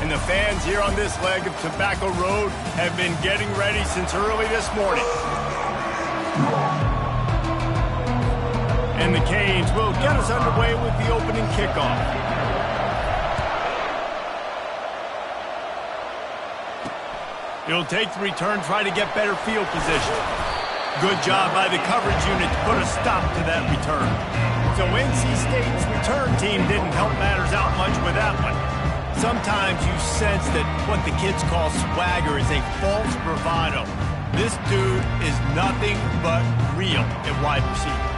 And the fans here on this leg of Tobacco Road have been getting ready since early this morning. And the Canes will get us underway with the opening kickoff. He'll take the return, try to get better field position. Good job by the coverage unit to put a stop to that return. So NC State's return team didn't help matters out much with that one. Sometimes you sense that what the kids call swagger is a false bravado. This dude is nothing but real at wide receiver.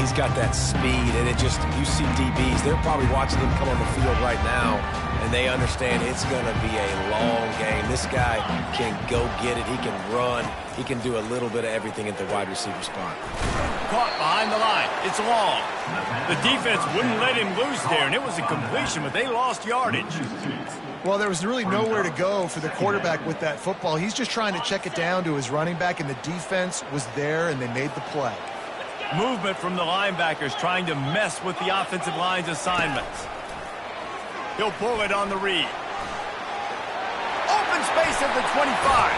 He's got that speed, and you see DBs, they're probably watching him come on the field right now, and they understand it's going to be a long game. This guy can go get it. He can run. He can do a little bit of everything at the wide receiver spot. Caught behind the line. It's long. The defense wouldn't let him loose there, and it was a completion, but they lost yardage. Well, there was really nowhere to go for the quarterback with that football. He's just trying to check it down to his running back, and the defense was there, and they made the play. Movement from the linebackers trying to mess with the offensive line's assignments. He'll pull it on the read. Open space at the 25.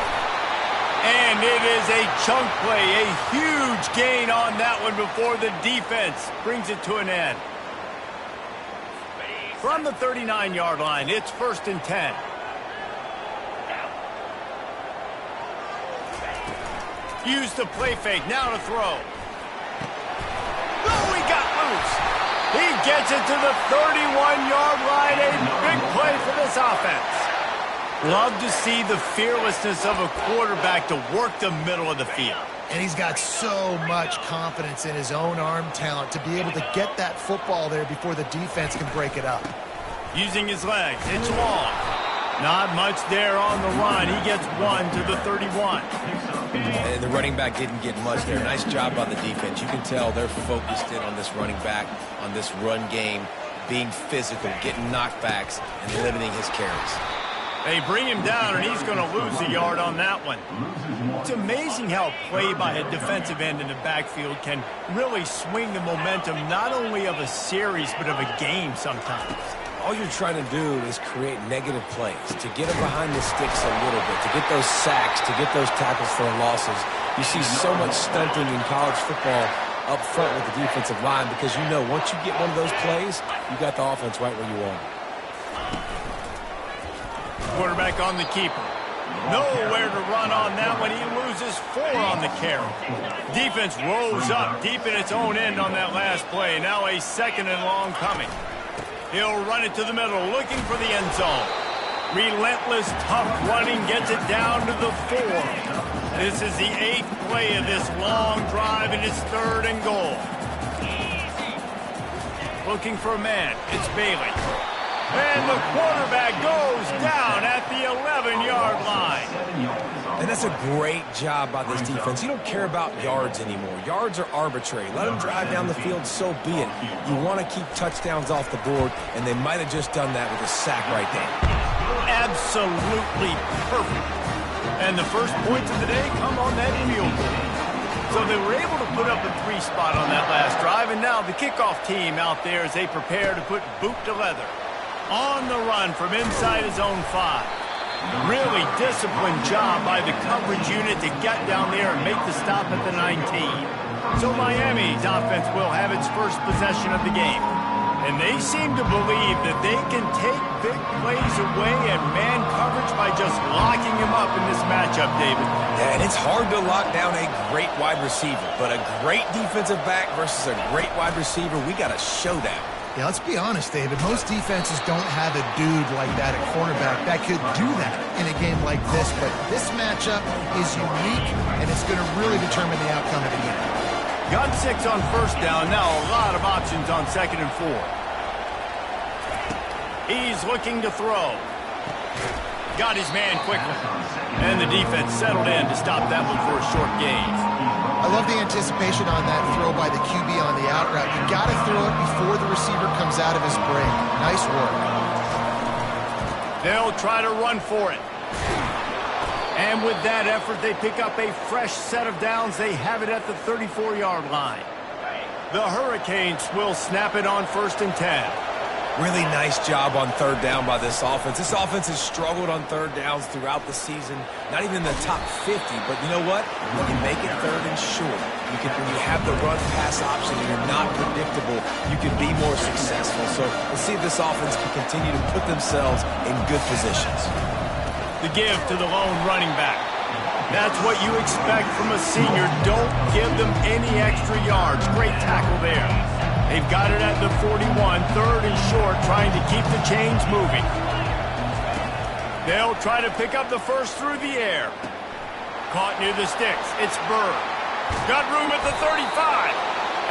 And it is a chunk play, a huge gain on that one before the defense brings it to an end. From the 39-yard line, it's 1st and 10. Use the play fake, now to throw. Oh, he got loose. He gets it to the 31-yard line. A big play for this offense. Love to see the fearlessness of a quarterback to work the middle of the field. And he's got so much confidence in his own arm talent to be able to get that football there before the defense can break it up. Using his legs, it's long. Not much there on the run. He gets one to the 31. And the running back didn't get much there. Nice job by the defense. You can tell they're focused in on this running back, on this run game, being physical, getting knockbacks, and limiting his carries. They bring him down, and he's going to lose a yard on that one. It's amazing how a play by a defensive end in the backfield can really swing the momentum not only of a series but of a game sometimes. All you're trying to do is create negative plays, to get them behind the sticks a little bit, to get those sacks, to get those tackles for losses. You see so much stunting in college football up front with the defensive line because you know once you get one of those plays, you got the offense right where you want it. Quarterback on the keeper. Nowhere to run on that one. He loses 4 on the carry. Defense rose up deep in its own end on that last play. Now a 2nd and long coming. He'll run it to the middle, looking for the end zone. Relentless, tough running gets it down to the 4. This is the 8th play of this long drive, and it's 3rd and goal. Looking for a man. It's Bailey. And the quarterback goes down at the 11-yard line. And that's a great job by this defense. You don't care about yards anymore. Yards are arbitrary. Let them drive down the field, so be it. You want to keep touchdowns off the board, and they might have just done that with a sack right there. Absolutely perfect. And the first points of the day come on that field goal. So they were able to put up a 3 spot on that last drive, and now the kickoff team out there as they prepare to put boot to leather. On the run from inside his own 5. Really disciplined job by the coverage unit to get down there and make the stop at the 19. So Miami's offense will have its first possession of the game. And they seem to believe that they can take big plays away and man coverage by just locking him up in this matchup, David. Yeah, and it's hard to lock down a great wide receiver, but a great defensive back versus a great wide receiver, we got to show that. Yeah, let's be honest, David. Most defenses don't have a dude like that at cornerback that could do that in a game like this. But this matchup is unique, and it's going to really determine the outcome of the game. Got 6 on 1st down. Now a lot of options on 2nd and 4. He's looking to throw. Got his man quickly. And the defense settled in to stop that one for a short gain. I love the anticipation on that throw by the QB on the out route. You got to throw it before the receiver comes out of his break. Nice work. They'll try to run for it. And with that effort, they pick up a fresh set of downs. They have it at the 34-yard line. The Hurricanes will snap it on 1st and 10. Really nice job on third down by this offense. This offense has struggled on third downs throughout the season. Not even in the top 50, but you know what? When you make it third and short, when you have the run-pass option and you're not predictable, you can be more successful. So let's see if this offense can continue to put themselves in good positions. The give to the lone running back. That's what you expect from a senior. Don't give them any extra yards. Great tackle there. They've got it at the 41, third and short, trying to keep the chains moving. They'll try to pick up the first through the air. Caught near the sticks. It's Bird. Got room at the 35.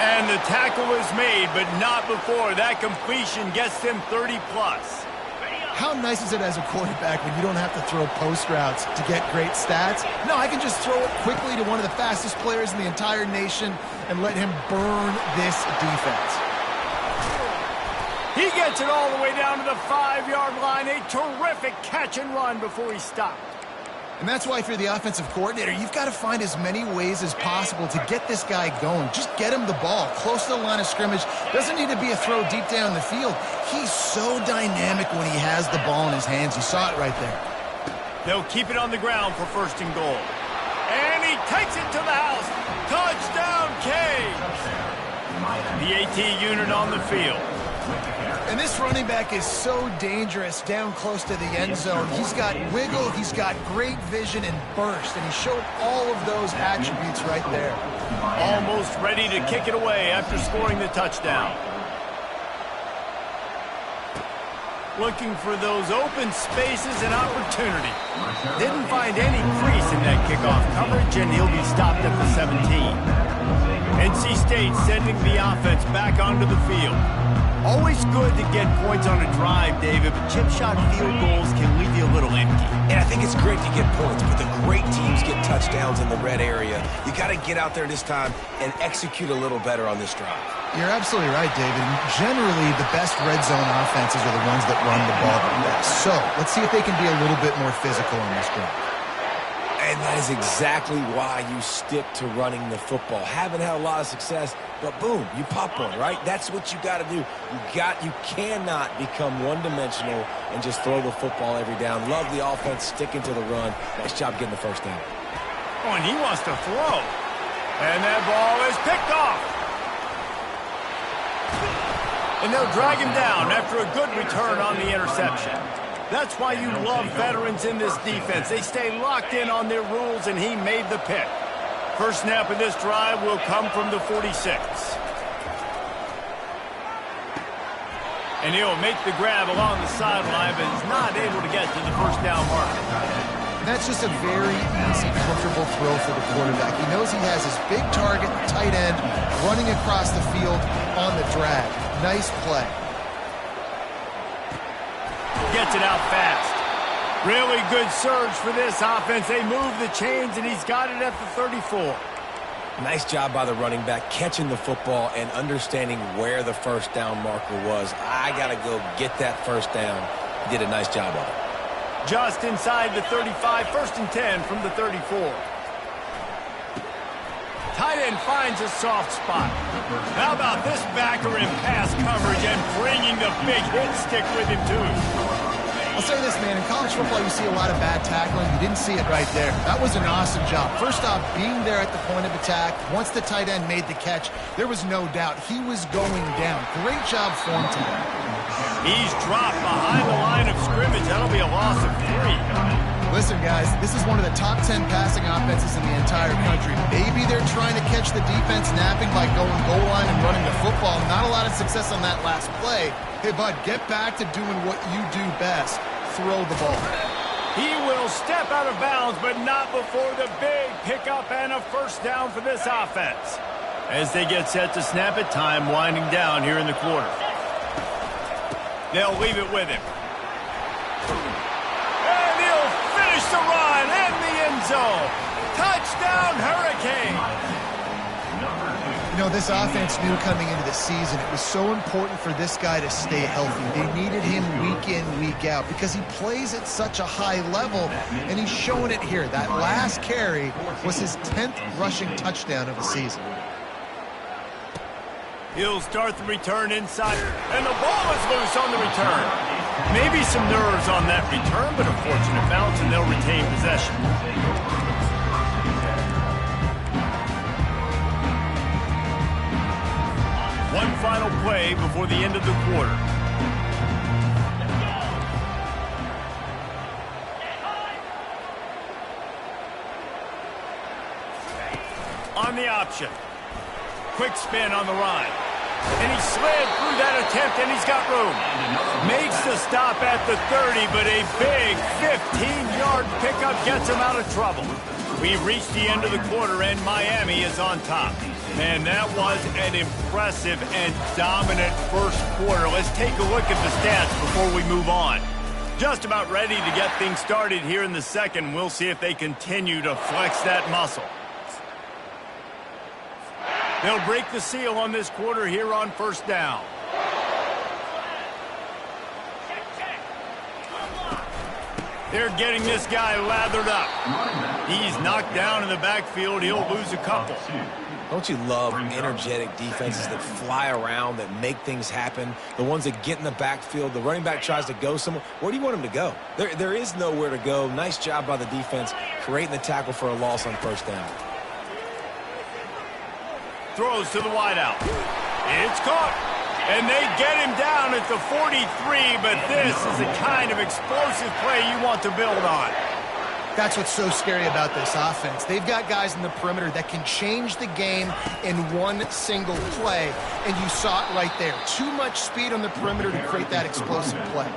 And the tackle is made, but not before that completion gets them 30-plus. How nice is it as a quarterback when you don't have to throw post routes to get great stats? No, I can just throw it quickly to one of the fastest players in the entire nation and let him burn this defense. He gets it all the way down to the 5-yard line. A terrific catch and run before he stopped. And that's why if you're the offensive coordinator, you've got to find as many ways as possible to get this guy going. Just get him the ball close to the line of scrimmage. Doesn't need to be a throw deep down the field. He's so dynamic when he has the ball in his hands. You saw it right there. They'll keep it on the ground for first and goal. And he takes it to the house. Touchdown, Canes. The AT unit on the field. And this running back is so dangerous down close to the end zone. He's got wiggle, he's got great vision and burst, and he showed all of those attributes right there. Almost ready to kick it away after scoring the touchdown. Looking for those open spaces and opportunity. Didn't find any crease in that kickoff coverage, and he'll be stopped at the 17. NC State sending the offense back onto the field. Always good to get points on a drive, David, but chip shot field goals can leave you a little empty. And I think it's great to get points, but the great teams get touchdowns in the red area. You got to get out there this time and execute a little better on this drive. You're absolutely right, David. Generally, the best red zone offenses are the ones that run the ball the best. So let's see if they can be a little bit more physical on this drive. And that is exactly why you stick to running the football. Haven't had a lot of success, but boom, you pop one, right? That's what you got to do. You cannot become one-dimensional and just throw the football every down. Love the offense, sticking to the run. Nice job getting the first down. Oh, and he wants to throw. And that ball is picked off. And they'll drag him down after a good return on the interception. That's why you love veterans in this defense. They stay locked in on their rules, and he made the pick. First snap of this drive will come from the 46. And he'll make the grab along the sideline, but is not able to get to the first down marker. That's just a very easy, comfortable throw for the quarterback. He knows he has his big target, tight end, running across the field on the drag. Nice play. Gets it out fast. Really good surge for this offense. They move the chains, and he's got it at the 34. Nice job by the running back, catching the football and understanding where the first down marker was. I got to go get that first down. He did a nice job of it. Just inside the 35, first and 10 from the 34. Tight end finds a soft spot. How about this backer in pass coverage and bringing the big hit stick with him, too? I'll say this, man. In college football, you see a lot of bad tackling. You didn't see it right there. That was an awesome job. First off, being there at the point of attack. Once the tight end made the catch, there was no doubt he was going down. Great job for him today. He's dropped behind the line of scrimmage. That'll be a loss of 3. Listen, guys, this is one of the top 10 passing offenses in the entire country. Maybe they're trying to catch the defense napping by going goal line and running the football. Not a lot of success on that last play. Hey, bud, get back to doing what you do best. Throw the ball. He will step out of bounds, but not before the big pickup and a first down for this offense. As they get set to snap it, time winding down here in the quarter. They'll leave it with him. And he'll finish the run in the end zone. Touchdown, Hurricane. You know, this offense knew coming into the season it was so important for this guy to stay healthy. They needed him week in, week out because he plays at such a high level, and he's showing it here. That last carry was his 10th rushing touchdown of the season. He'll start the return inside, and the ball is loose on the return. Maybe some nerves on that return, but a fortunate bounce, and they'll retain possession. One final play before the end of the quarter. On the option. Quick spin on the run. And he slid through that attempt, and he's got room. Makes the stop at the 30, but a big 15-yard pickup gets him out of trouble. We've reached the end of the quarter, and Miami is on top. Man, that was an impressive and dominant first quarter. Let's take a look at the stats before we move on. Just about ready to get things started here in the second. We'll see if they continue to flex that muscle. They'll break the seal on this quarter here on first down. They're getting this guy lathered up. He's knocked down in the backfield. He'll lose a couple. Don't you love energetic defenses that fly around, that make things happen? The ones that get in the backfield, the running back tries to go somewhere. Where do you want him to go? There is nowhere to go. Nice job by the defense creating the tackle for a loss on first down. Throws to the wideout. It's caught. And they get him down at the 43, but this is the kind of explosive play you want to build on. That's what's so scary about this offense. They've got guys in the perimeter that can change the game in one single play, and you saw it right there. Too much speed on the perimeter to create that explosive play.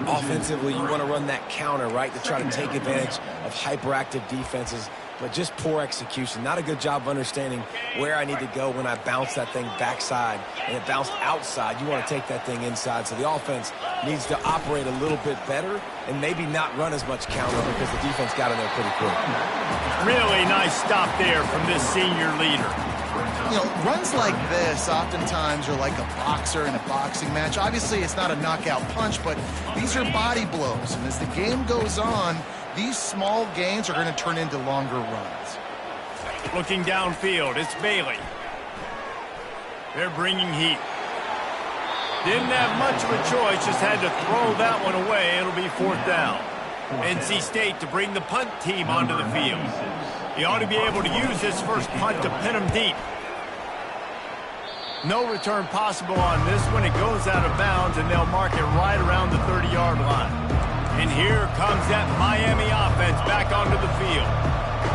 Offensively, you want to run that counter, right, to try to take advantage of hyperactive defenses, but just poor execution. Not a good job of understanding where I need to go when I bounce that thing backside and it bounced outside. You want to take that thing inside. So the offense needs to operate a little bit better and maybe not run as much counter because the defense got in there pretty quick. Really nice stop there from this senior leader. You know, runs like this oftentimes are like a boxer in a boxing match. Obviously, it's not a knockout punch, but these are body blows. And as the game goes on, these small gains are going to turn into longer runs. Looking downfield, it's Bailey. They're bringing heat. Didn't have much of a choice, just had to throw that one away. It'll be fourth down. NC State to bring the punt team onto the field. He ought to be able to use this first punt to pin him deep. No return possible on this one. It goes out of bounds, and they'll mark it right around the 30-yard line. And here comes that Miami offense back onto the field.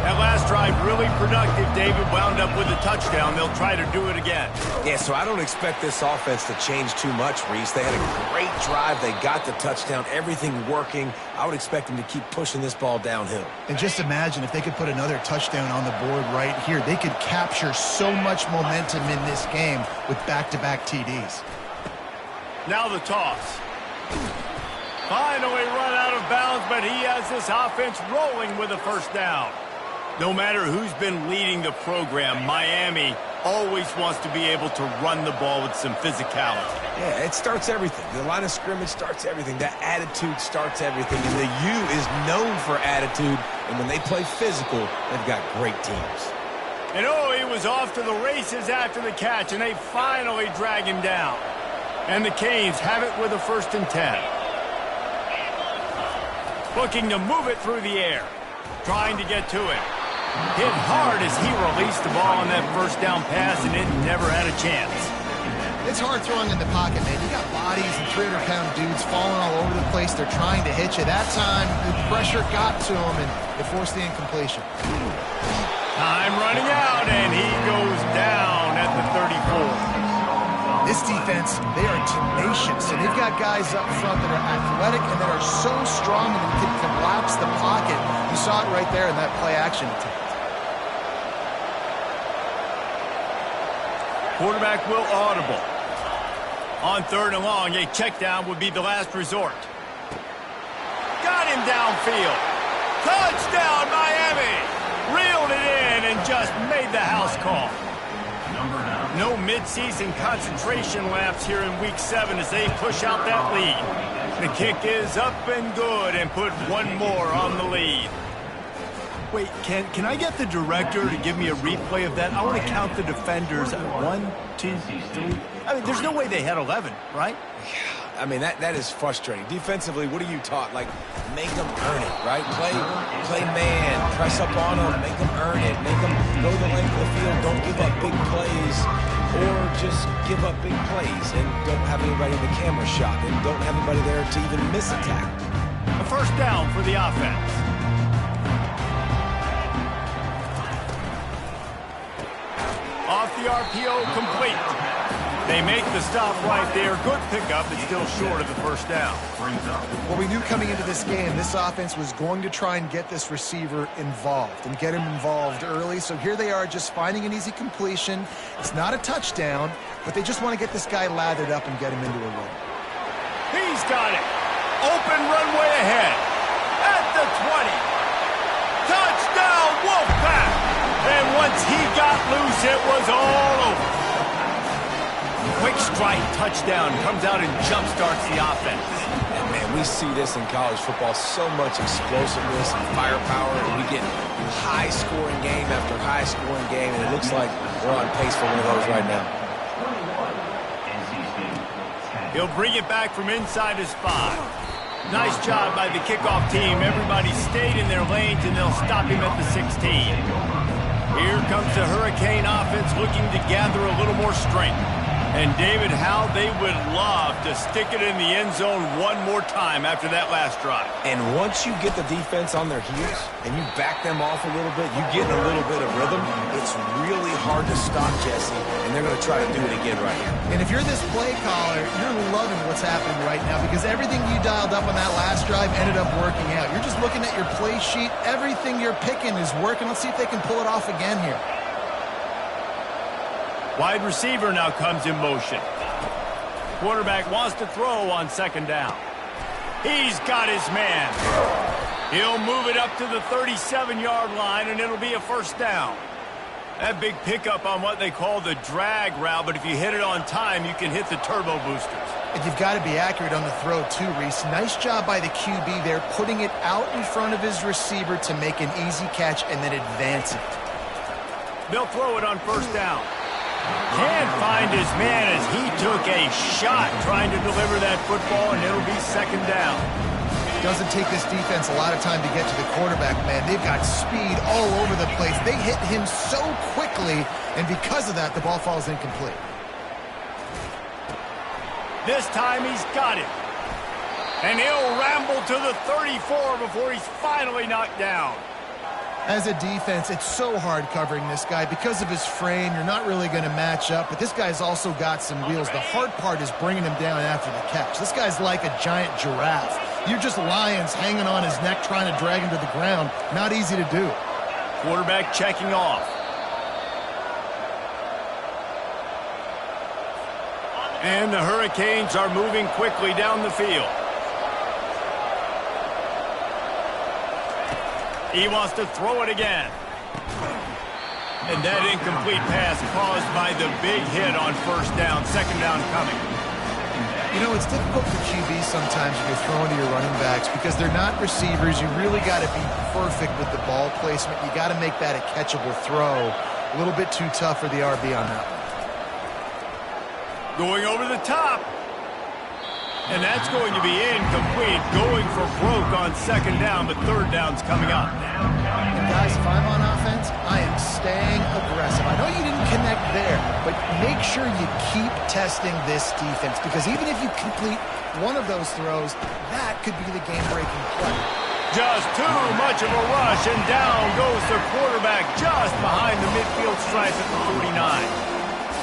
That last drive really productive. David wound up with a touchdown. They'll try to do it again. Yeah, so I don't expect this offense to change too much, Reese. They had a great drive. They got the touchdown. Everything working. I would expect them to keep pushing this ball downhill. And just imagine if they could put another touchdown on the board right here. They could capture so much momentum in this game with back-to-back TDs. Now the toss. Finally run out of bounds, but he has this offense rolling with a first down. No matter who's been leading the program, Miami always wants to be able to run the ball with some physicality. Yeah, it starts everything. The line of scrimmage starts everything. That attitude starts everything. And the U is known for attitude. And when they play physical, they've got great teams. And oh, he was off to the races after the catch, and they finally drag him down. And the Canes have it with a 1st and 10. Looking to move it through the air. Trying to get to it. Hit hard as he released the ball on that first down pass, and it never had a chance. It's hard throwing in the pocket, man. You got bodies and 300-pound dudes falling all over the place. They're trying to hit you. That time, the pressure got to him, and it forced the incompletion. Time running out, and he goes down at the 34. This defense, they are tenacious, and they've got guys up front that are athletic and that are so strong and can collapse the pocket. You saw it right there in that play-action attempt. Quarterback will audible. On 3rd and long, a check down would be the last resort. Got him downfield. Touchdown, Miami! Reeled it in and just made the house call. No midseason concentration laps here in Week 7 as they push out that lead. The kick is up and good and put one more on the lead. Wait, can I get the director to give me a replay of that? I want to count the defenders. 1, 2, 3. I mean, there's no way they had 11, right? I mean, that is frustrating. Defensively, what are you taught? Like, make them earn it, right? Play man, press up on them, make them earn it, make them go the length of the field, don't give up big plays, or just give up big plays and don't have anybody in the camera shot and don't have anybody there to even miss a tackle. A first down for the offense. Off the RPO, complete. They make the stop right there. Good pickup, but still short of the first down. Well, we knew coming into this game, this offense was going to try and get this receiver involved and get him involved early. So here they are just finding an easy completion. It's not a touchdown, but they just want to get this guy lathered up and get him into a run. He's got it. Open runway ahead. At the 20. Touchdown, Wolfpack. And once he got loose, it was all over. Quick strike touchdown comes out and jumpstarts the offense. And man, we see this in college football, so much explosiveness and firepower, and we get high-scoring game after high-scoring game, and it looks like we're on pace for one of those right now. He'll bring it back from inside his 5. Nice job by the kickoff team. Everybody stayed in their lanes, and they'll stop him at the 16. Here comes the Hurricane offense looking to gather a little more strength. And, David, how they would love to stick it in the end zone one more time after that last drive. And once you get the defense on their heels and you back them off a little bit, you get in a little bit of rhythm, it's really hard to stop Jesse, and they're going to try to do it again right here. And if you're this play caller, you're loving what's happening right now because everything you dialed up on that last drive ended up working out. You're just looking at your play sheet. Everything you're picking is working. Let's see if they can pull it off again here. Wide receiver now comes in motion. Quarterback wants to throw on second down. He's got his man. He'll move it up to the 37-yard line, and it'll be a first down. That big pickup on what they call the drag route, but if you hit it on time, you can hit the turbo boosters. And you've got to be accurate on the throw, too, Reese. Nice job by the QB there, putting it out in front of his receiver to make an easy catch and then advance it. They'll throw it on first down. Can't find his man as he took a shot trying to deliver that football, and it'll be second down. Doesn't take this defense a lot of time to get to the quarterback, man. They've got speed all over the place. They hit him so quickly, and because of that, the ball falls incomplete. This time he's got it. And he'll ramble to the 34 before he's finally knocked down. As a defense, it's so hard covering this guy. Because of his frame, you're not really going to match up, but this guy's also got some wheels. The hard part is bringing him down after the catch. This guy's like a giant giraffe. You're just lions hanging on his neck trying to drag him to the ground. Not easy to do. Quarterback checking off. And the Hurricanes are moving quickly down the field. He wants to throw it again. And that incomplete pass caused by the big hit on first down. Second down coming. You know, it's difficult for QBs sometimes when you're throwing to your running backs because they're not receivers. You really got to be perfect with the ball placement. You got to make that a catchable throw. A little bit too tough for the RB on that one. Going over the top. And that's going to be incomplete. Going for broke on second down, but third down's coming up. And guys, if I'm on offense, I am staying aggressive. I know you didn't connect there, but make sure you keep testing this defense because even if you complete one of those throws, that could be the game-breaking play. Just too much of a rush, and down goes the quarterback just behind the midfield stripe at the 49.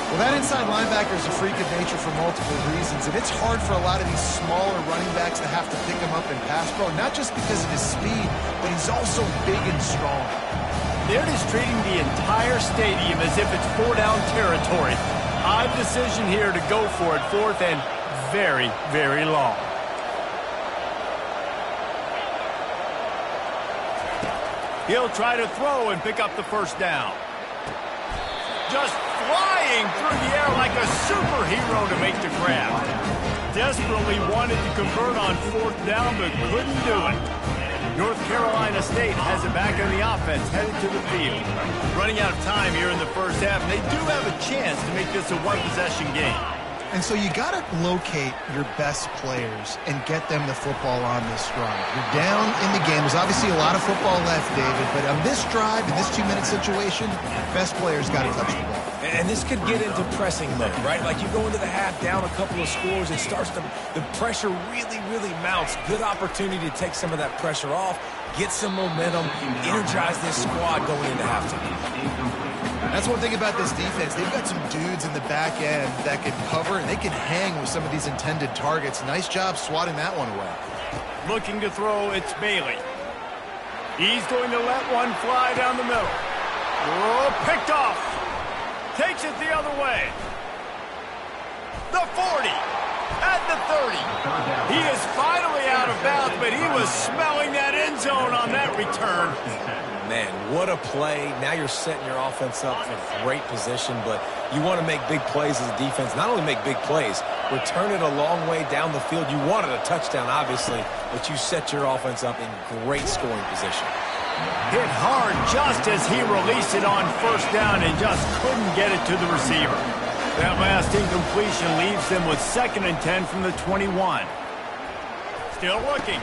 Well, that inside linebacker is a freak of nature for multiple reasons, and it's hard for a lot of these smaller running backs to have to pick him up in pass pro, not just because of his speed, but he's also big and strong. They're just treating the entire stadium as if it's four-down territory. Odd decision here to go for it, fourth and very, very long. He'll try to throw and pick up the first down. Just flying through the air like a superhero to make the grab. Desperately wanted to convert on fourth down, but couldn't do it. North Carolina State has it back on the offense, headed to the field. Running out of time here in the first half, and they do have a chance to make this a one-possession game. And so you got to locate your best players and get them the football on this drive. You're down in the game. There's obviously a lot of football left, David, but on this drive, in this 2-minute situation, best players got to touch the ball. And this could get into pressing mode, right? Like you go into the half down a couple of scores, it starts to, the pressure really mounts. Good opportunity to take some of that pressure off, get some momentum, energize this squad going into halftime. That's one thing about this defense. They've got some dudes in the back end that can cover, and they can hang with some of these intended targets. Nice job swatting that one away. Looking to throw, it's Bailey. He's going to let one fly down the middle. Oh, picked off. Takes it the other way. The 40. At the 30. He is finally out of bounds, but he was smelling that end zone on that return. Man, what a play. Now you're setting your offense up for great position, but you want to make big plays as a defense. Not only make big plays, return it a long way down the field. You wanted a touchdown, obviously, but you set your offense up in great scoring position. Hit hard just as he released it on first down and just couldn't get it to the receiver. That last incompletion leaves them with 2nd and 10 from the 21. Still looking.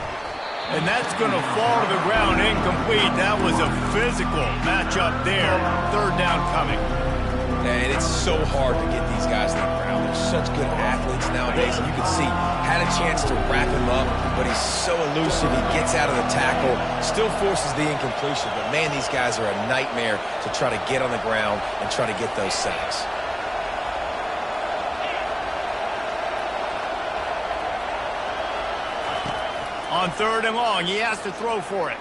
And that's going to fall to the ground incomplete. That was a physical matchup there. 3rd down coming. And it's so hard to get these guys to the ground. They're such good athletes nowadays. And you can see, had a chance to wrap him up, but he's so elusive. He gets out of the tackle, still forces the incompletion. But, man, these guys are a nightmare to try to get on the ground and try to get those sacks. On 3rd and long, he has to throw for it.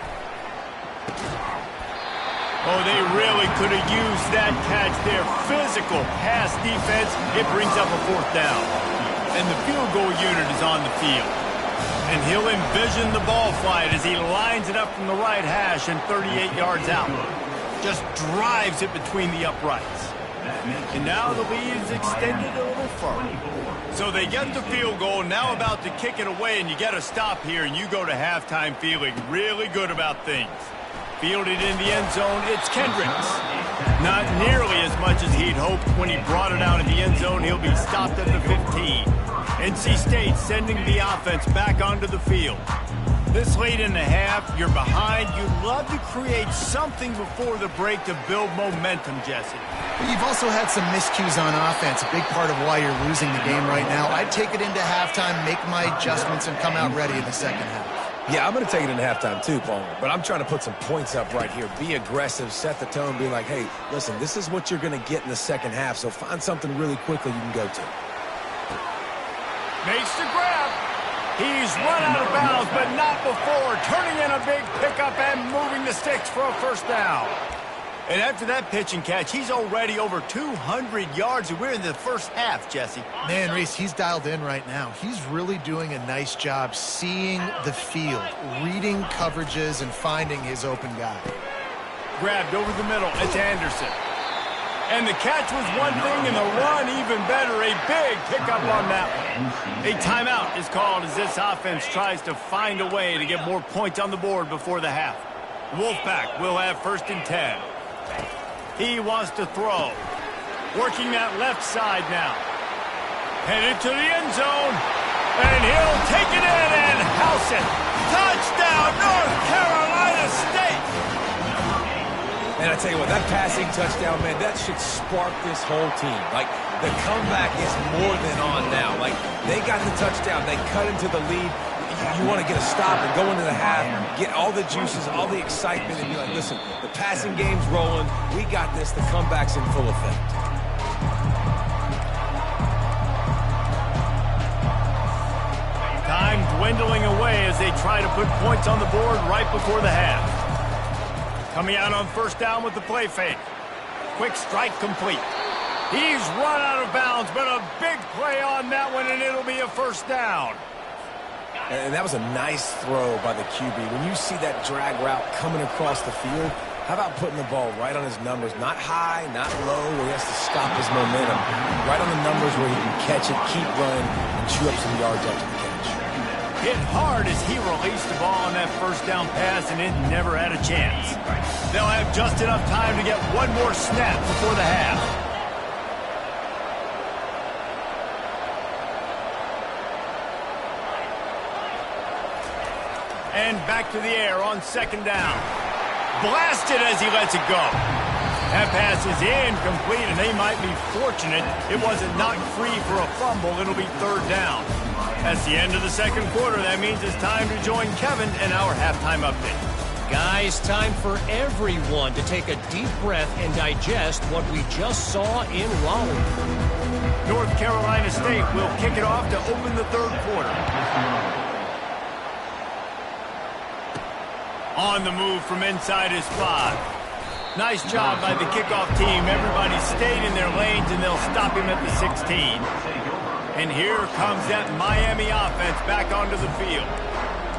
Oh, they really could have used that catch there. Physical pass defense. It brings up a 4th down. And the field goal unit is on the field. And he'll envision the ball flight as he lines it up from the right hash and 38 yards out. Just drives it between the uprights. And now the lead is extended a little further. So they get the field goal, now about to kick it away, and you get a stop here, and you go to halftime feeling really good about things. Fielded in the end zone, it's Kendricks. Not nearly as much as he'd hoped when he brought it out of the end zone. He'll be stopped at the 15. NC State sending the offense back onto the field. This late in the half, you're behind. You'd love to create something before the break to build momentum, Jesse. You've also had some miscues on offense, a big part of why you're losing the game right now. I'd take it into halftime, make my adjustments, and come out ready in the 2nd half. Yeah, I'm going to take it into halftime too, Paul. But I'm trying to put some points up right here. Be aggressive, set the tone, be like, hey, listen, this is what you're going to get in the 2nd half, so find something really quickly you can go to. Makes the grab. He's run out of bounds, but not before. Turning in a big pickup and moving the sticks for a 1st down. And after that pitch and catch, he's already over 200 yards, and we're in the 1st half, Jesse. Man, Reese, he's dialed in right now. He's really doing a nice job seeing the field, reading coverages, and finding his open guy. Grabbed over the middle. It's Anderson. And the catch was one thing, and the run even better. A big pickup on that one. A timeout is called as this offense tries to find a way to get more points on the board before the half. Wolfpack will have 1st and 10. He wants to throw. Working that left side now. Headed to the end zone. And he'll take it in and house it. Touchdown, North Carolina State. And I tell you what, that passing touchdown, man, that should spark this whole team. Like, the comeback is more than on now. Like, they got the touchdown. They cut into the lead. You want to get a stop and go into the half, get all the juices, all the excitement, and be like, listen, the passing game's rolling. We got this. The comeback's in full effect. Time dwindling away as they try to put points on the board right before the half. Coming out on 1st down with the play fake. Quick strike complete. He's run out of bounds, but a big play on that one, and it'll be a 1st down. And that was a nice throw by the QB. When you see that drag route coming across the field, how about putting the ball right on his numbers? Not high, not low, where he has to stop his momentum. Right on the numbers where he can catch it, keep running, and chew up some yards after the catch. hit hard as he released the ball on that first down pass, and it never had a chance. They'll have just enough time to get one more snap before the half. And back to the air on second down. Blasted as he lets it go. That pass is incomplete, and they might be fortunate it wasn't knocked free for a fumble. It'll be third down. That's the end of the second quarter. That means it's time to join Kevin and our halftime update. Guys, time for everyone to take a deep breath and digest what we just saw in Raleigh. North Carolina State will kick it off to open the third quarter. On the move from inside his 5. Nice job by the kickoff team. Everybody stayed in their lanes, and they'll stop him at the 16. And here comes that Miami offense back onto the field.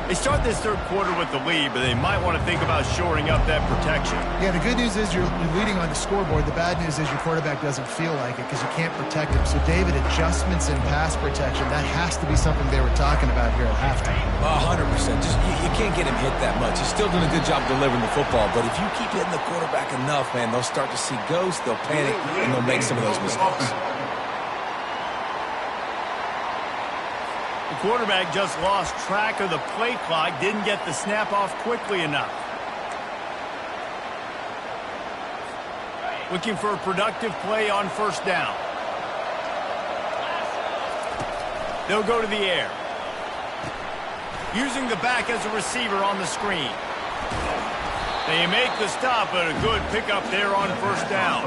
They start this third quarter with the lead, but they might want to think about shoring up that protection. Yeah, the good news is you're leading on the scoreboard. The bad news is your quarterback doesn't feel like it because you can't protect him. So, David, adjustments in pass protection, that has to be something they were talking about here at halftime. 100%. Just you can't get him hit that much. He's still doing a good job delivering the football, but if you keep hitting the quarterback enough, man, they'll start to see ghosts, they'll panic, and they'll make some of those mistakes. The quarterback just lost track of the play clock, didn't get the snap off quickly enough. Looking for a productive play on first down. They'll go to the air. Using the back as a receiver on the screen. They make the stop, but a good pickup there on first down.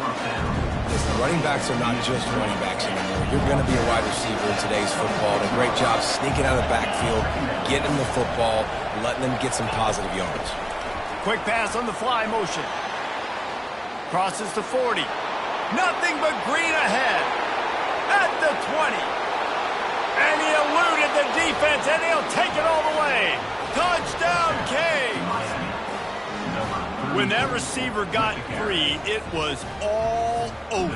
Listen, running backs are not just running backs anymore. You're going to be a wide receiver in today's football. And a great job sneaking out of the backfield, getting the football, letting them get some positive yards. Quick pass on the fly motion. Crosses to 40. Nothing but green ahead. At the 20. And he eluded the defense, and he'll take it all the way. Touchdown, Canes. When that receiver got free, it was all over.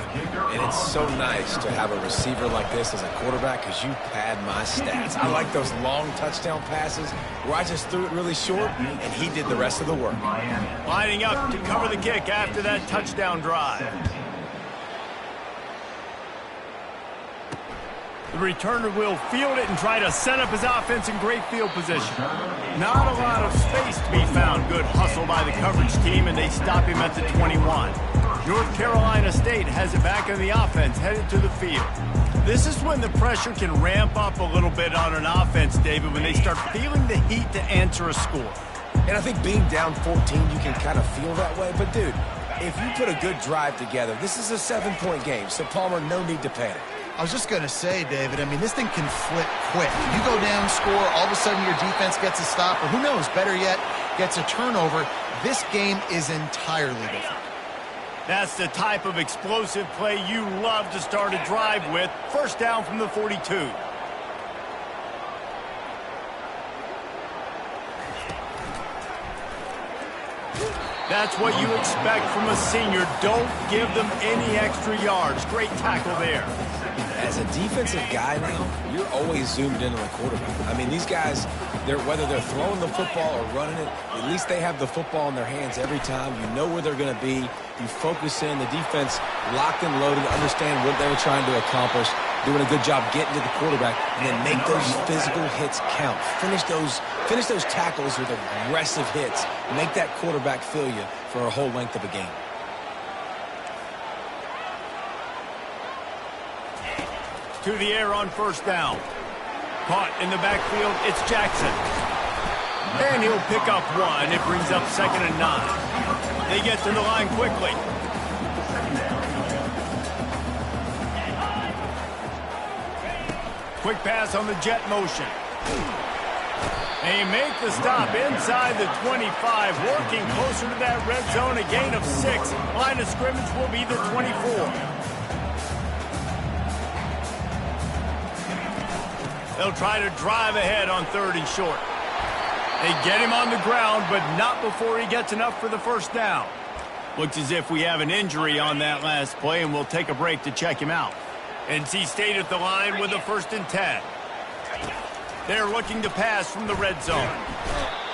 And it's so nice to have a receiver like this as a quarterback because you pad my stats. I like those long touchdown passes where I just threw it really short, and he did the rest of the work. Lining up to cover the kick after that touchdown drive. The returner will field it and try to set up his offense in great field position. Not a lot of space to be found. Good hustle by the coverage team, and they stop him at the 21. North Carolina State has it back on the offense, headed to the field. This is when the pressure can ramp up a little bit on an offense, David, when they start feeling the heat to answer a score. And I think being down 14, you can kind of feel that way. But, dude, if you put a good drive together, this is a 7-point game, so, Palmer, no need to panic. I was just going to say, David, I mean, this thing can flip quick. You go down, score, all of a sudden your defense gets a stop, or who knows, better yet, gets a turnover. This game is entirely different. That's the type of explosive play you love to start a drive with. First down from the 42. That's what you expect from a senior. Don't give them any extra yards. Great tackle there. As a defensive guy now, you're always zoomed in on the quarterback. I mean, these guys, whether they're throwing the football or running it, at least they have the football in their hands every time. You know where they're going to be. You focus in. The defense locked and loaded, understand what they were trying to accomplish, doing a good job getting to the quarterback, and then make those physical hits count. Finish those tackles with aggressive hits. Make that quarterback feel you for a whole length of a game. To the air on first down. Caught in the backfield, it's Jackson. And he'll pick up one. It brings up 2nd and 9. They get to the line quickly. Quick pass on the jet motion. They make the stop inside the 25, working closer to that red zone, a gain of 6. Line of scrimmage will be the 24. They'll try to drive ahead on 3rd and short. They get him on the ground, but not before he gets enough for the first down. Looks as if we have an injury on that last play, and we'll take a break to check him out. NC State at the line with a 1st and 10. They're looking to pass from the red zone.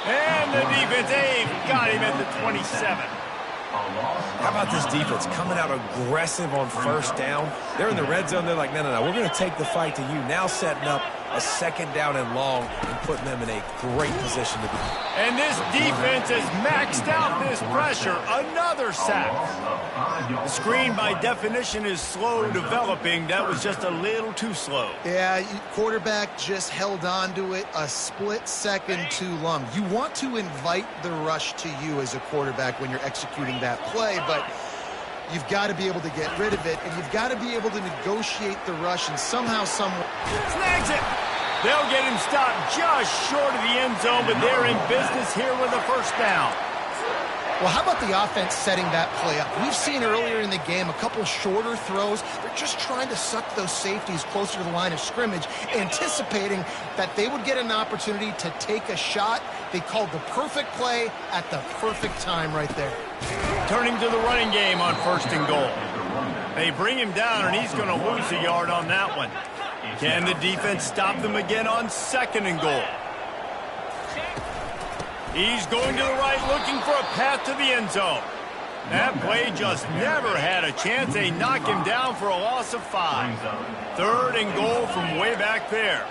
And the defense, got him at the 27. How about this defense coming out aggressive on first down? They're in the red zone. They're like, no, we're going to take the fight to you. Now setting up a second down and long and putting them in a great position to be. And this defense has maxed out this pressure. Another sack. The screen, by definition, is slow developing. That was just a little too slow. Yeah, quarterback just held on to it a split second too long. You want to invite the rush to you as a quarterback when you're executing that play, but you've got to be able to get rid of it, and you've got to be able to negotiate the rush and somehow, snags it. They'll get him stopped just short of the end zone, but they're in business here with a first down. Well, how about the offense setting that play up? We've seen earlier in the game a couple shorter throws. They're just trying to suck those safeties closer to the line of scrimmage, anticipating that they would get an opportunity to take a shot. They called the perfect play at the perfect time right there. Turning to the running game on first and goal. They bring him down, and he's going to lose a yard on that one. Can the defense stop them again on second and goal? He's going to the right, looking for a path to the end zone. That play just never had a chance. They knock him down for a loss of 5. Third and goal from way back there.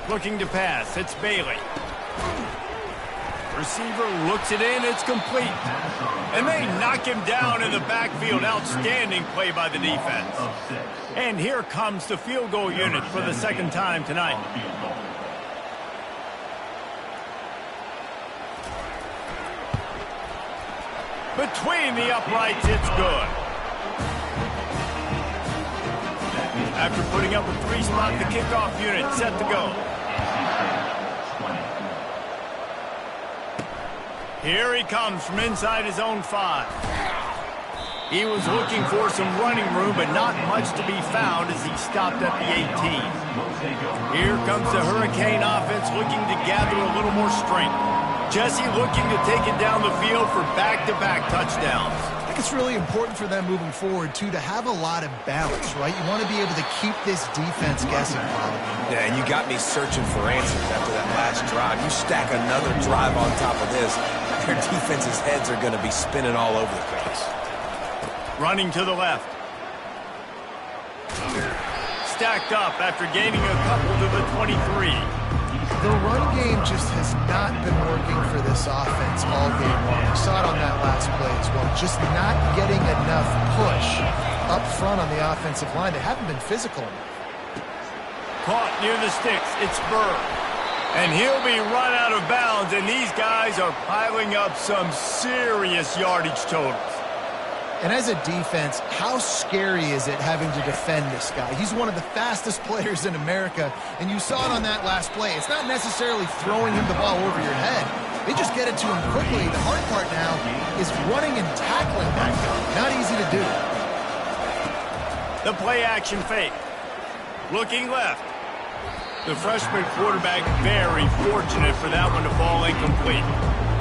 Looking to pass. It's Bailey. Receiver looks it in. It's complete. And they knock him down in the backfield. Outstanding play by the defense. And here comes the field goal unit for the second time tonight. Between the uprights, it's good. After putting up a 3-spot, the kickoff unit set to go. Here he comes from inside his own 5. He was looking for some running room, but not much to be found as he stopped at the 18. Here comes the Hurricane offense looking to gather a little more strength. Jesse looking to take it down the field for back-to-back touchdowns. I think it's really important for them moving forward, too, to have a lot of balance, right? You want to be able to keep this defense guessing, Paul. Yeah, and you got me searching for answers after that last drive. You stack another drive on top of this, their defense's heads are going to be spinning all over the place. Running to the left. Stacked up after gaining a couple to the 23. The run game just has not been working for this offense all game long. We saw it on that last play as well. Just not getting enough push up front on the offensive line. They haven't been physical enough. Caught near the sticks. It's Bird. And he'll be run out of bounds, and these guys are piling up some serious yardage totals. And as a defense, how scary is it having to defend this guy? He's one of the fastest players in America, and you saw it on that last play. It's not necessarily throwing him the ball over your head. They just get it to him quickly. The hard part now is running and tackling that guy. Not easy to do. The play-action fake. Looking left. The freshman quarterback very fortunate for that one to fall incomplete.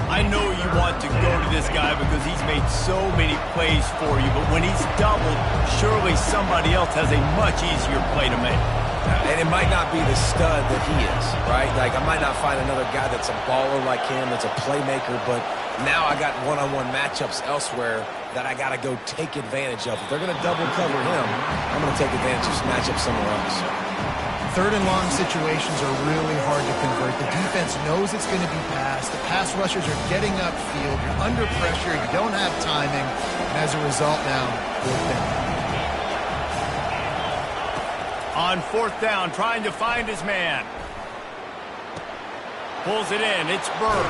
I know you want to go to this guy because he's made so many plays for you, but when he's doubled, surely somebody else has a much easier play to make. And it might not be the stud that he is, right? Like, I might not find another guy that's a baller like him, that's a playmaker, but now I got one-on-one matchups elsewhere that I got to go take advantage of. If they're going to double cover him, I'm going to take advantage of this matchup somewhere else. Third and long situations are really hard to convert. The defense knows it's going to be passed. The pass rushers are getting upfield. You're under pressure. You don't have timing. And as a result now, fourth down. On fourth down, trying to find his man. Pulls it in. It's Bird.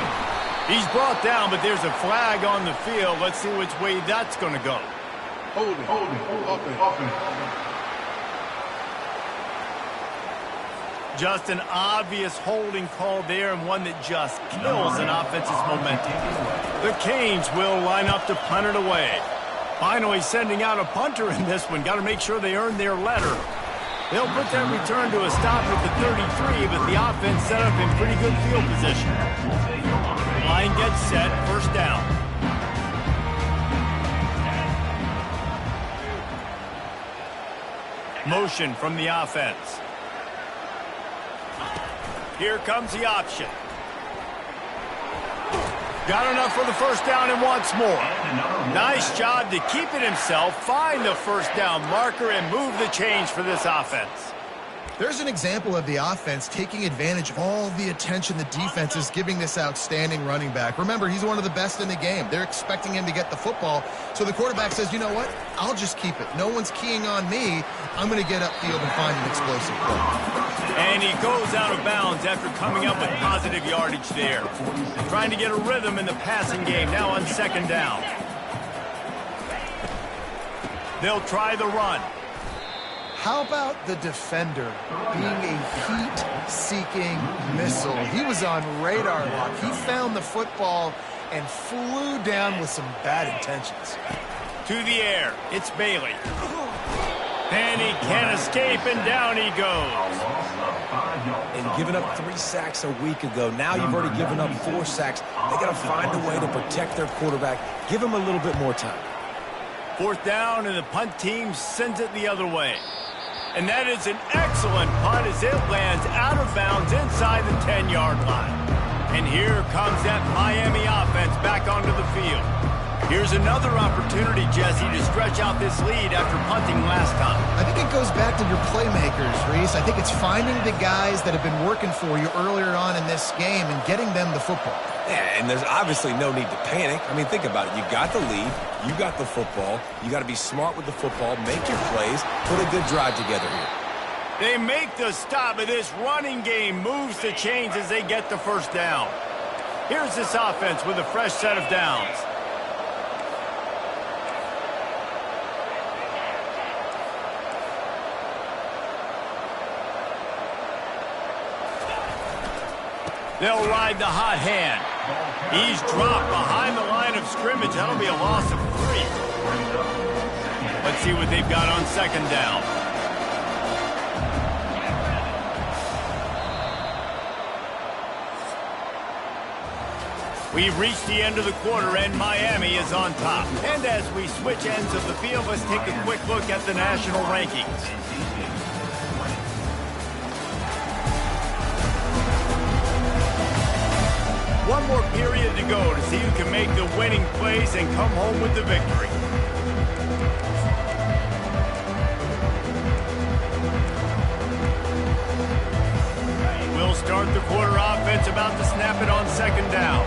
He's brought down, but there's a flag on the field. Let's see which way that's going to go. Hold it. Just an obvious holding call there, and one that just kills an offense's momentum. The Canes will line up to punt it away. Finally sending out a punter in this one. Got to make sure they earn their letter. They'll put that return to a stop at the 33, but the offense set up in pretty good field position. Line gets set, first down. Motion from the offense. Here comes the option. Got enough for the first down and wants more. Nice job to keep it himself, find the first down marker, and move the chains for this offense. There's an example of the offense taking advantage of all the attention the defense is giving this outstanding running back. Remember, he's one of the best in the game. They're expecting him to get the football. So the quarterback says, you know what? I'll just keep it. No one's keying on me. I'm going to get upfield and find an explosive play. And he goes out of bounds after coming up with positive yardage there. Trying to get a rhythm in the passing game now on second down. They'll try the run. How about the defender being a heat-seeking missile? He was on radar lock. He found the football and flew down with some bad intentions. To the air, it's Bailey. And he can't escape, and down he goes. And giving up 3 sacks a week ago, now you've already given up 4 sacks. They got to find a way to protect their quarterback. Give him a little bit more time. Fourth down, and the punt team sends it the other way. And that is an excellent punt as it lands out of bounds inside the 10-yard line. And here comes that Miami offense back onto the field. Here's another opportunity, Jesse, to stretch out this lead after punting last time. I think it goes back to your playmakers, Reese. I think it's finding the guys that have been working for you earlier on in this game and getting them the football. Yeah, and there's obviously no need to panic. I mean, think about it. You got the lead. You got the football. You got to be smart with the football, make your plays, put a good drive together here. They make the stop, and this running game moves the chains as they get the first down. Here's this offense with a fresh set of downs. They'll ride the hot hand. He's dropped behind the line of scrimmage. That'll be a loss of 3. Let's see what they've got on second down. We've reached the end of the quarter, and Miami is on top. And as we switch ends of the field, let's take a quick look at the national rankings. One more period to go to see who can make the winning plays and come home with the victory. We'll start the quarter offense about to snap it on second down.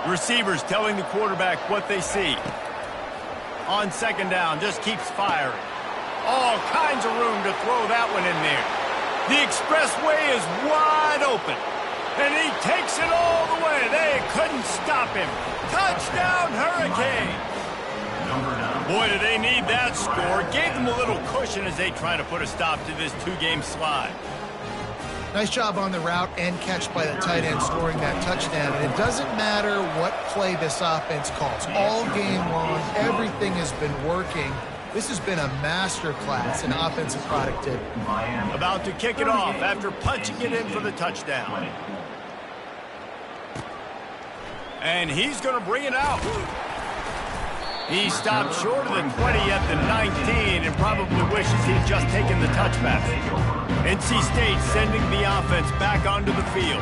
Receivers telling the quarterback what they see. On second down, just keeps firing. All kinds of room to throw that one in there. The expressway is wide open, and he takes it all the way. They couldn't stop him. Touchdown, Hurricane. Boy, do they need that score. Gave them a little cushion as they try to put a stop to this 2-game slide. Nice job on the route and catch by the tight end scoring that touchdown. And it doesn't matter what play this offense calls. All game long, everything has been working. This has been a masterclass in offensive productivity. About to kick it off after punching it in for the touchdown. And he's going to bring it out. He stopped short of the 20 at the 19 and probably wishes he'd just taken the touchback. NC State sending the offense back onto the field.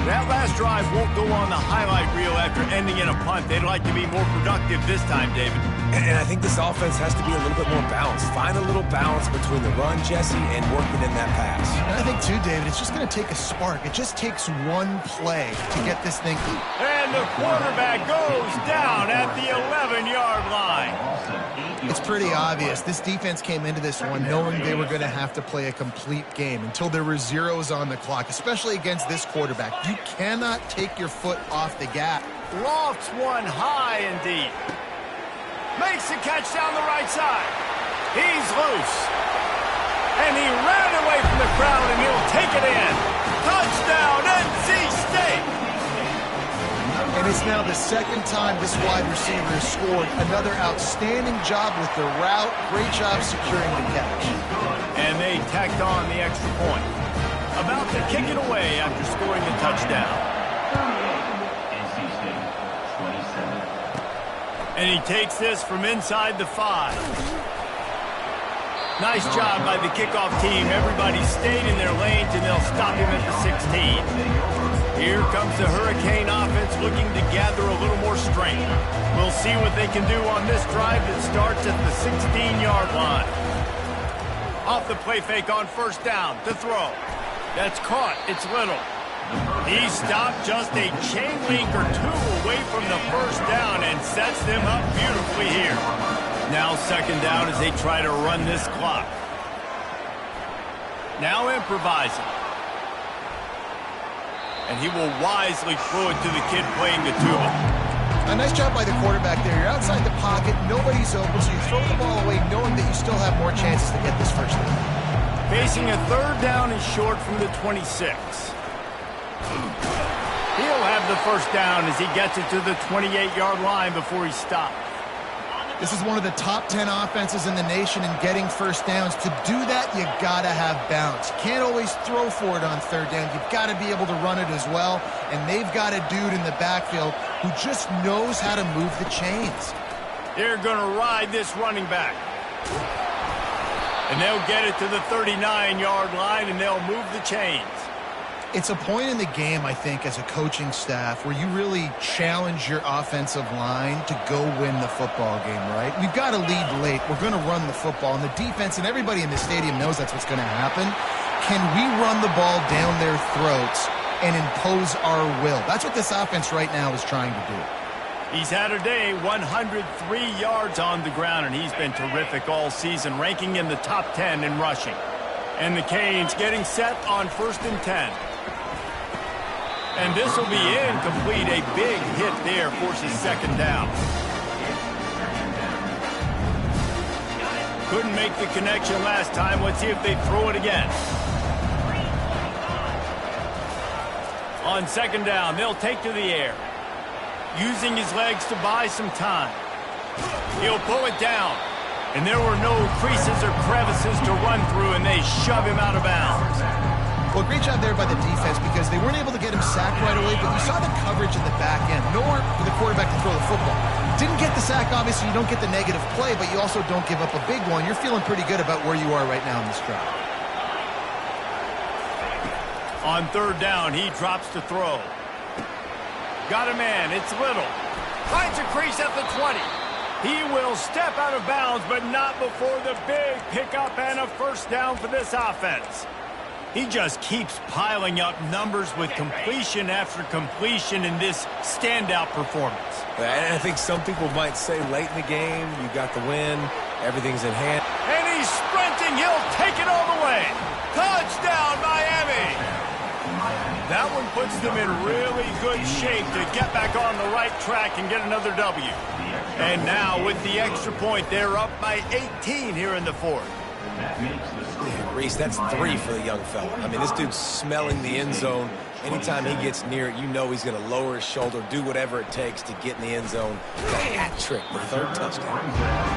That last drive won't go on the highlight reel after ending in a punt. They'd like to be more productive this time, David. And I think this offense has to be a little bit more balanced. Find a little balance between the run, Jesse, and working in that pass. And I think, too, David, it's just going to take a spark. It just takes one play to get this thing. And the quarterback goes down at the 11-yard line. It's pretty obvious. This defense came into this one knowing they were going to have to play a complete game until there were zeros on the clock, especially against this quarterback. You cannot take your foot off the gas. Lofts one high and deep. Makes the catch down the right side. He's loose. And he ran away from the crowd, and he'll take it in. Touchdown, NC State. And it's now the second time this wide receiver has scored. Another outstanding job with the route. Great job securing the catch. And they tacked on the extra point. About to kick it away after scoring the touchdown. And he takes this from inside the 5. Nice job by the kickoff team. Everybody stayed in their lanes, and they'll stop him at the 16. Here comes the Hurricane offense looking to gather a little more strength. We'll see what they can do on this drive that starts at the 16-yard line. Off the play fake on first down. To throw. That's caught. It's Little. He stopped just a chain link or two away from the first down and sets them up beautifully here. Now second down as they try to run this clock. Now improvising. And he will wisely throw it to the kid playing the tuba. A nice job by the quarterback there. You're outside the pocket. Nobody's open, so you throw the ball away knowing that you still have more chances to get this first down. Facing a third down and short from the 26. He'll have the first down as he gets it to the 28-yard line before he stops. This is one of the top 10 offenses in the nation in getting first downs. To do that, you got to have balance. You can't always throw for it on third down. You've got to be able to run it as well. And they've got a dude in the backfield who just knows how to move the chains. They're going to ride this running back. And they'll get it to the 39-yard line, and they'll move the chains. It's a point in the game, I think, as a coaching staff, where you really challenge your offensive line to go win the football game, right? We've got to lead late. We're going to run the football. And the defense and everybody in the stadium knows that's what's going to happen. Can we run the ball down their throats and impose our will? That's what this offense right now is trying to do. He's had a day, 103 yards on the ground, and he's been terrific all season, ranking in the top 10 in rushing. And the Canes getting set on 1st and 10. And this will be incomplete. A big hit there forces second down. Couldn't make the connection last time. Let's see if they throw it again. On second down, they'll take to the air. Using his legs to buy some time. He'll pull it down. And there were no creases or crevices to run through, and they shove him out of bounds. Well, great job there by the defense because they weren't able to get him sacked right away, but you saw the coverage in the back end. Nowhere for the quarterback to throw the football. Didn't get the sack, obviously. You don't get the negative play, but you also don't give up a big one. You're feeling pretty good about where you are right now in this drive. On third down, he drops to throw. Got a man. It's Little. Finds a crease at the 20. He will step out of bounds, but not before the big pickup and a first down for this offense. He just keeps piling up numbers with completion after completion in this standout performance. And I think some people might say late in the game, you got the win, everything's in hand. And he's sprinting. He'll take it all the way. Touchdown, Miami. That one puts them in really good shape to get back on the right track and get another W. And now with the extra point, they're up by 18 here in the fourth. Reese, that's 3 for the young fella. I mean, this dude's smelling the end zone. Anytime he gets near it, you know he's going to lower his shoulder, do whatever it takes to get in the end zone. The hat trick, the third touchdown.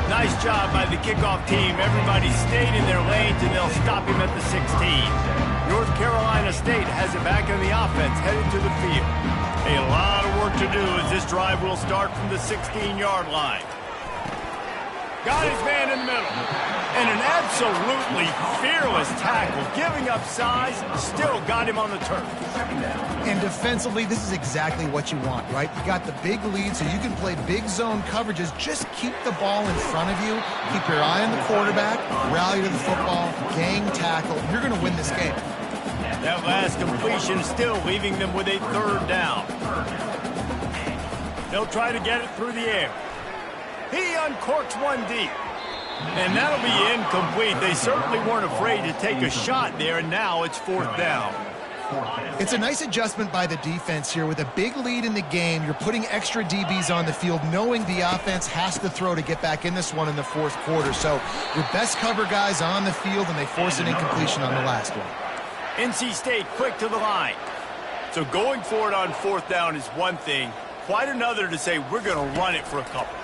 Nice job by the kickoff team. Everybody stayed in their lanes, and they'll stop him at the 16. North Carolina State has it back in the offense, headed to the field. A lot of work to do as this drive will start from the 16-yard line. Got his man in the middle. And an absolutely fearless tackle. Giving up size, still got him on the turf. And defensively, this is exactly what you want, right? You got the big lead, so you can play big zone coverages. Just keep the ball in front of you. Keep your eye on the quarterback. Rally to the football. Gang tackle. You're going to win this game. That last completion still leaving them with a third down. They'll try to get it through the air. He uncorks one deep. And that'll be incomplete. They certainly weren't afraid to take a shot there, and now it's fourth down. It's a nice adjustment by the defense here. With a big lead in the game, you're putting extra DBs on the field, knowing the offense has to throw to get back in this one in the fourth quarter. So your best cover guys on the field, and they force an incompletion on the last one. NC State quick to the line. So going for it on fourth down is one thing. Quite another to say we're going to run it for a couple.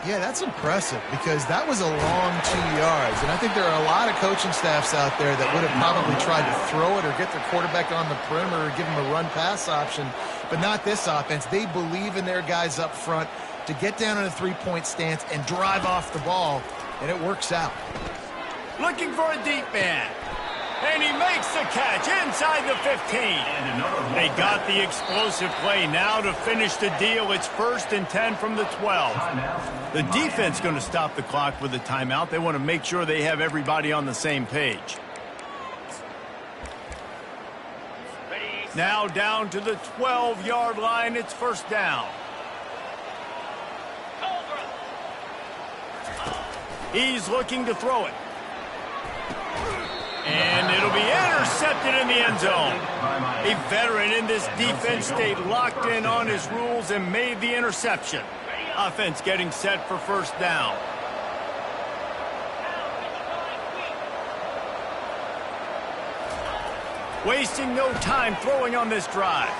Yeah, that's impressive because that was a long 2 yards. And I think there are a lot of coaching staffs out there that would have probably tried to throw it or get their quarterback on the perimeter or give him a run-pass option. But not this offense. They believe in their guys up front to get down in a three-point stance and drive off the ball, and it works out. looking for a deep man. And he makes the catch inside the 15. They got the explosive play now to finish the deal. It's 1st and 10 from the 12. The defense going to stop the clock with a timeout. They want to make sure they have everybody on the same page. Now down to the 12-yard line. It's 1st down. He's looking to throw it. And it'll be intercepted in the end zone. A veteran in this defense stayed locked in on his rules and made the interception. Offense getting set for 1st down. Wasting no time throwing on this drive.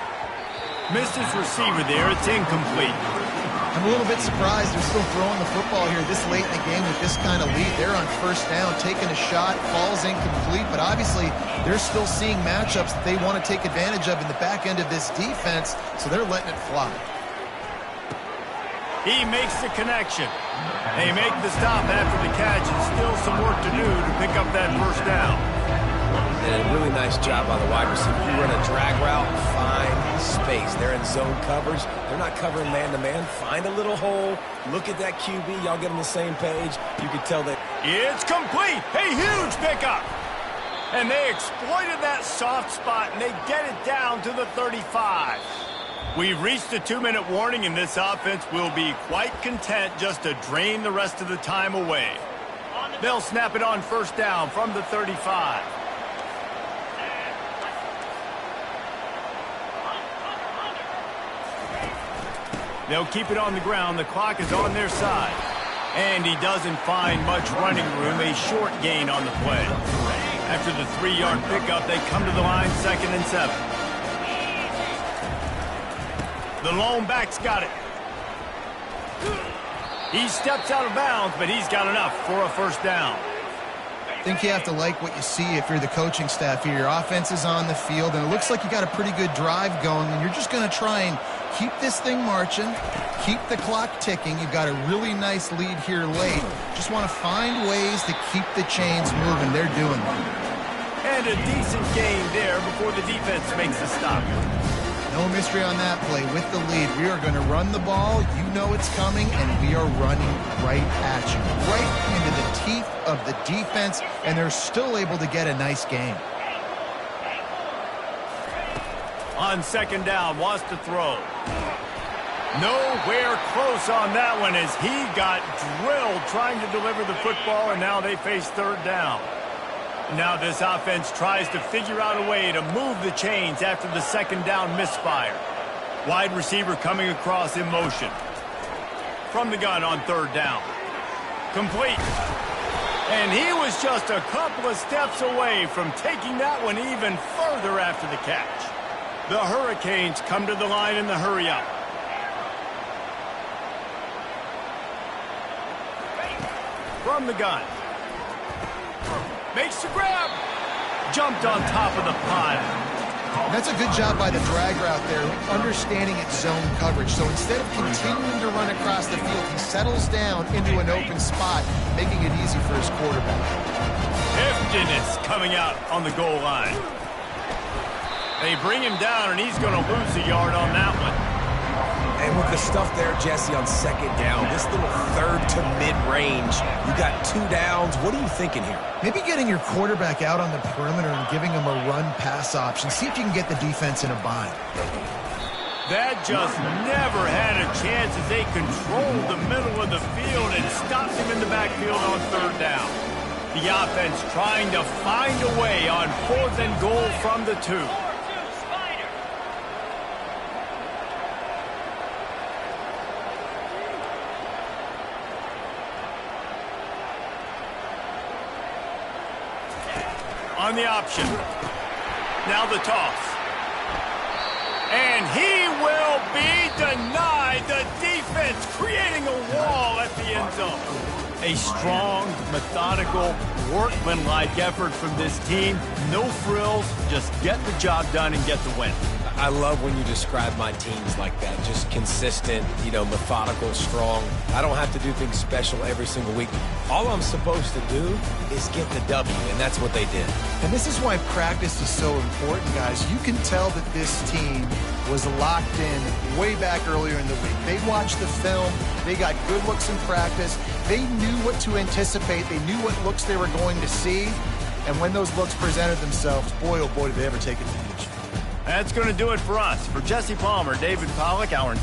Missed his receiver there. It's incomplete. I'm a little bit surprised they're still throwing the football here this late in the game with this kind of lead. They're on 1st down, taking a shot, falls incomplete, but obviously they're still seeing matchups that they want to take advantage of in the back end of this defense, so they're letting it fly. He makes the connection. They make the stop after the catch, and still some work to do to pick up that 1st down. And a really nice job by the wide receiver. You run a drag route, find space. They're in zone coverage. They're not covering man-to-man. Find a little hole. Look at that QB. Y'all get on the same page. You can tell that. It's complete. A huge pickup. And they exploited that soft spot, and they get it down to the 35. We've reached a 2-minute warning, and this offense will be quite content just to drain the rest of the time away. They'll snap it on 1st down from the 35. They'll keep it on the ground. The clock is on their side. And he doesn't find much running room. A short gain on the play. After the 3-yard pickup, they come to the line 2nd and 7. The lone back's got it. He steps out of bounds, but he's got enough for a 1st down. I think you have to like what you see if you're the coaching staff here. Your offense is on the field, and it looks like you got a pretty good drive going, and you're just going to try and keep this thing marching, keep the clock ticking. You've got a really nice lead here late. Just want to find ways to keep the chains moving. They're doing that. And a decent gain there before the defense makes the stop. No mystery on that play. With the lead, we are going to run the ball. You know it's coming, and we are running right at you, right into the teeth of the defense, and they're still able to get a nice game. On 2nd down, wants to throw. Nowhere close on that one as he got drilled trying to deliver the football, and now they face 3rd down. Now this offense tries to figure out a way to move the chains after the 2nd down misfire. Wide receiver coming across in motion. From the gun on 3rd down. Complete. And he was just a couple of steps away from taking that one even further after the catch. The Hurricanes come to the line in the hurry-up. From the gun. Makes the grab. Jumped on top of the pile. That's a good job by the drag route there, understanding its zone coverage. So instead of continuing to run across the field, he settles down into an open spot, making it easy for his quarterback. Heftiness coming out on the goal line. They bring him down, and he's going to lose a yard on that one. And with the stuff there, Jesse, on 2nd down, this little 3rd to mid-range, you got 2 downs. What are you thinking here? Maybe getting your quarterback out on the perimeter and giving him a run-pass option. See if you can get the defense in a bind. That just never had a chance as they controlled the middle of the field and stopped him in the backfield on 3rd down. The offense trying to find a way on 4th and goal from the 2. On the option. Now the toss. And he will be denied. The defense creating a wall at the end zone. A strong, methodical, workmanlike effort from this team. No frills, just get the job done and get the win. I love when you describe my teams like that. Just consistent, methodical, strong. I don't have to do things special every single week. All I'm supposed to do is get the W, and that's what they did. And this is why practice is so important, guys. You can tell that this team was locked in way back earlier in the week. They watched the film. They got good looks in practice. They knew what to anticipate. They knew what looks they were going to see. And when those looks presented themselves, boy, oh boy, did they ever take advantage. That's going to do it for us. For Jesse Palmer, David Pollack, our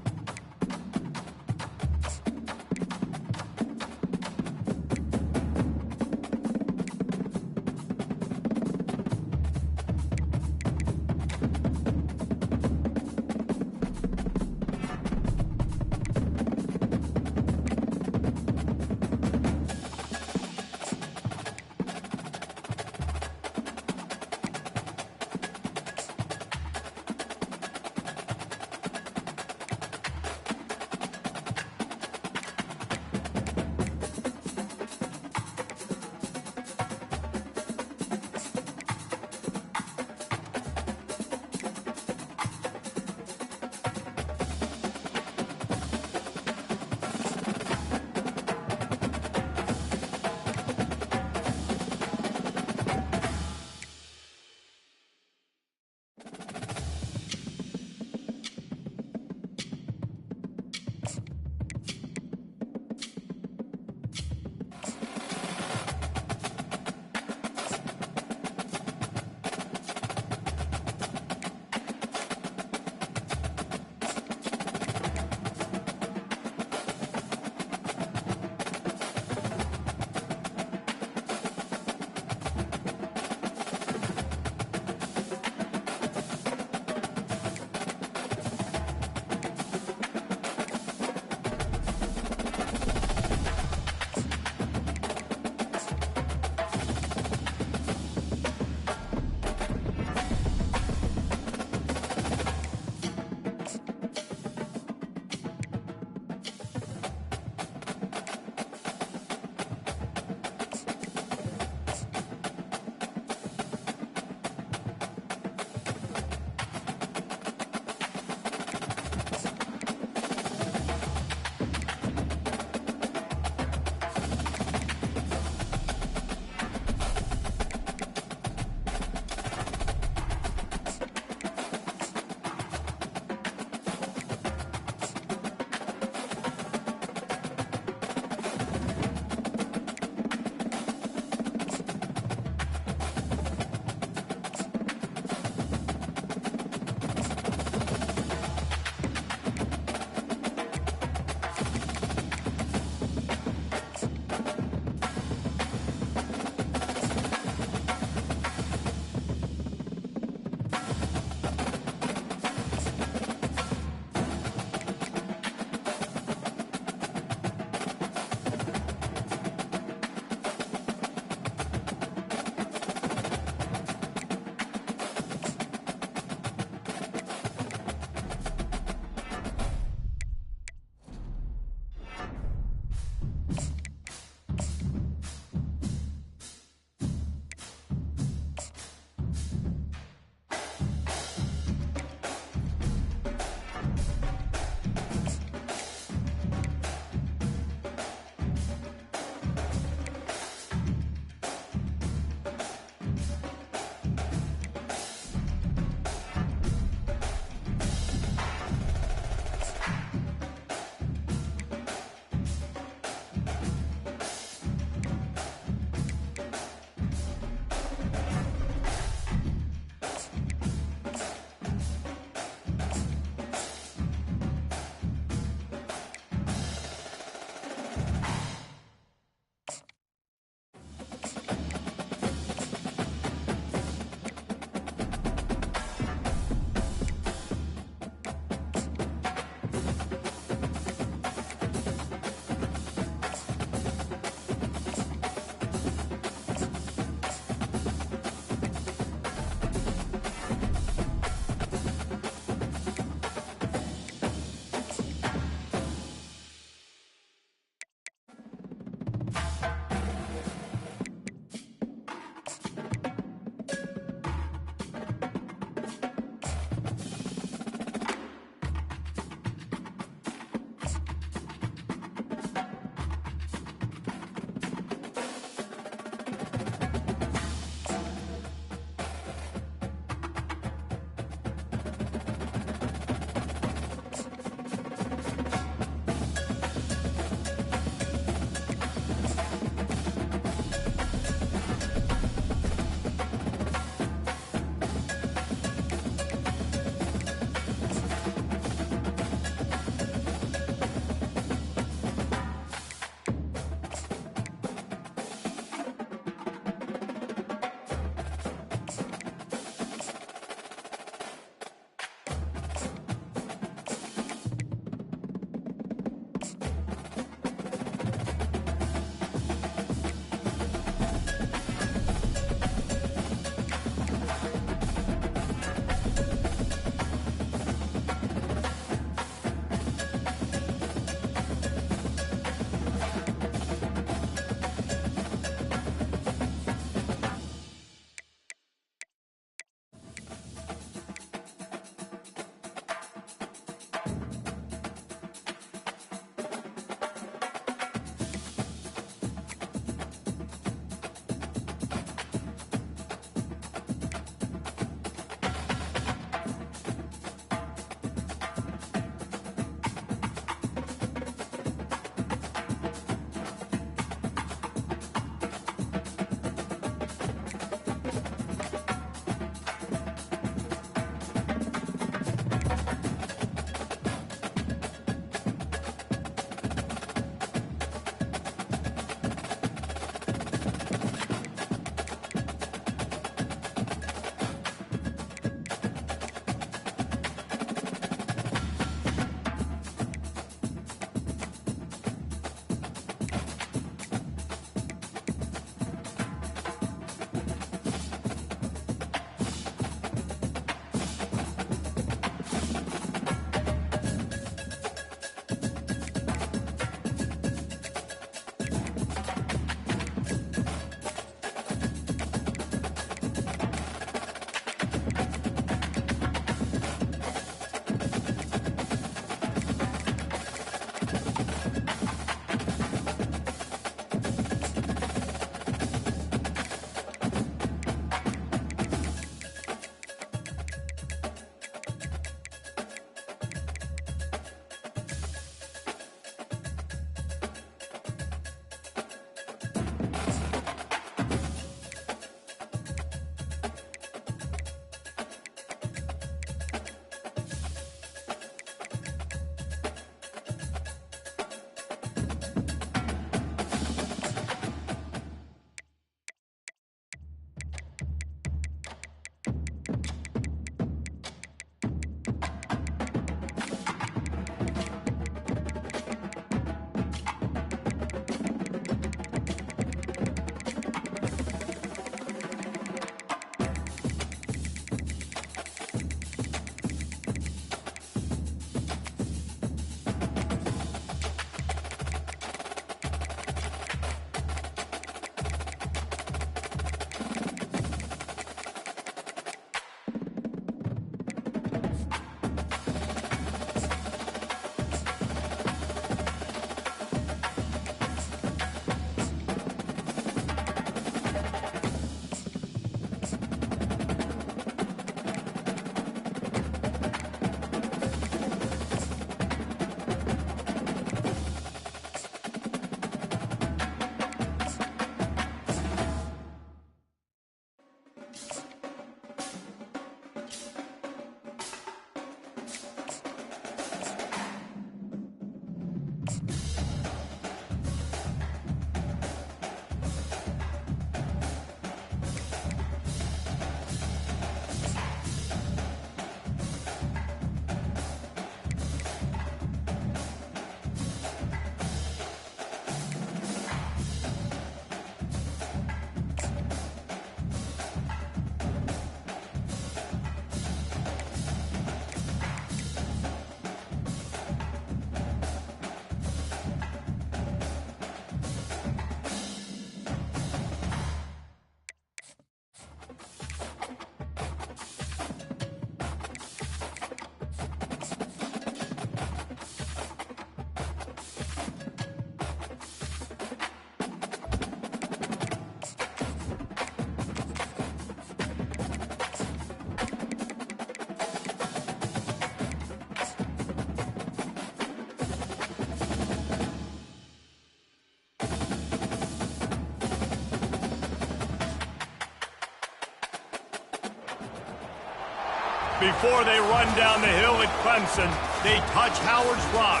Before they run down the hill at Clemson, they touch Howard's rock.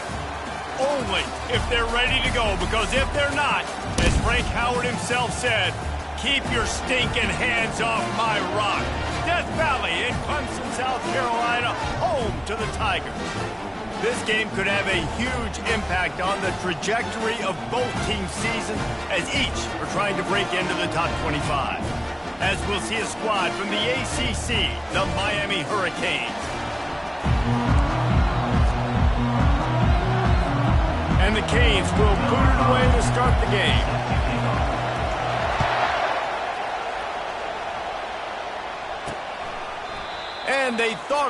Only if they're ready to go, because if they're not, as Frank Howard himself said, keep your stinking hands off my rock. Death Valley in Clemson, South Carolina, home to the Tigers. This game could have a huge impact on the trajectory of both teams' seasons as each are trying to break into the top 25. As we'll see a squad from the ACC, the Miami Hurricanes. And the Canes will boot it away to start the game. And they thought